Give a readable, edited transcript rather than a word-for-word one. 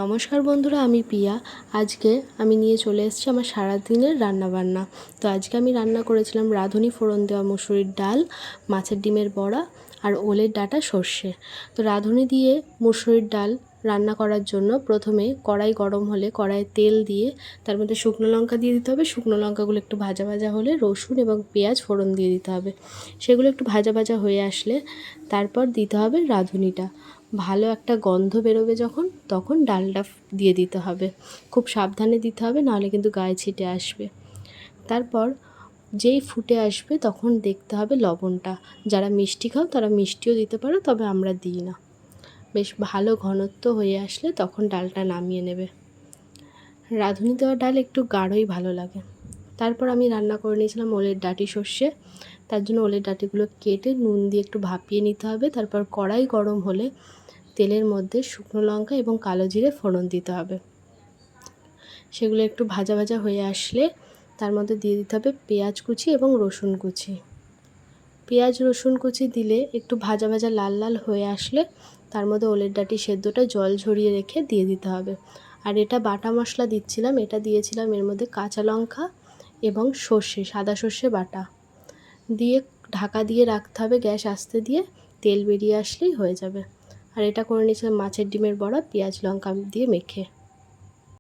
নমস্কার বন্ধুরা, আমি পিয়া। আজকে আমি নিয়ে চলে এসেছি আমার সারাদিনের রান্নাবান্না। তো আজকে আমি রান্না করেছিলাম রাঁধুনি ফোড়ন দেওয়া মুসুরির ডাল, মাছের ডিমের বড়া আর ওলের ডাঁটা সর্ষে। তো রাঁধুনি দিয়ে মুসুরির ডাল রান্না করার জন্য প্রথমে কড়াই গরম হলে কড়াইয়ে তেল দিয়ে তার মধ্যে শুকনো লঙ্কা দিয়ে দিতে হবে। শুকনো লঙ্কাগুলো একটু ভাজা ভাজা হলে রসুন এবং পেঁয়াজ ফোড়ন দিয়ে দিতে হবে। সেগুলো একটু ভাজা ভাজা হয়ে আসলে তারপর দিতে হবে রাঁধুনিটা। ভালো একটা গন্ধ বেরোবে যখন, তখন ডালটা দিয়ে দিতে হবে। খুব সাবধানে দিতে হবে, নাহলে কিন্তু গায়ে ছিটে আসবে। তারপর যেই ফুটে আসবে তখন দেখতে হবে লবণটা। যারা মিষ্টি খাও তারা মিষ্টিও দিতে পারো, তবে আমরা দিই না। বেশ ভালো ঘনত্ব হয়ে আসলে তখন ডালটা নামিয়ে নেবে। রাঁধুনি দেওয়া ডাল একটু গাঢ়ই ভালো লাগে। তারপর আমি রান্না করে নিয়েছিলাম ওলের ডাঁটি সর্ষে। তার জন্য ওলের ডাঁটিগুলো কেটে নুন দিয়ে একটু ভাপিয়ে নিতে হবে। তারপর কড়াই গরম হলে তেলের মধ্যে শুকনো লঙ্কা এবং কালো জিরে ফোড়ন দিতে হবে। সেগুলো একটু ভাজা ভাজা হয়ে আসলে তার মধ্যে দিয়ে দিতে হবে পেঁয়াজ কুচি এবং রসুন কুচি। পেঁয়াজ রসুন কুচি দিলে একটু ভাজা ভাজা লাল লাল হয়ে আসলে তার মধ্যে ওলের ডাঁটি সেদ্ধটা জল ঝরিয়ে রেখে দিয়ে দিতে হবে। আর এটা বাটা মশলা দিচ্ছিলাম, এটা দিয়েছিলাম এর মধ্যে কাঁচা লঙ্কা এবং সর্ষে, সাদা সর্ষে বাটা দিয়ে ঢাকা দিয়ে রাখতে হবে গ্যাস আস্তে দিয়ে। তেল বেরিয়ে আসলেই হয়ে যাবে। আর এটা করে নিয়েছিলাম মাছের ডিমের বড়া পেঁয়াজ লঙ্কা দিয়ে মেখে।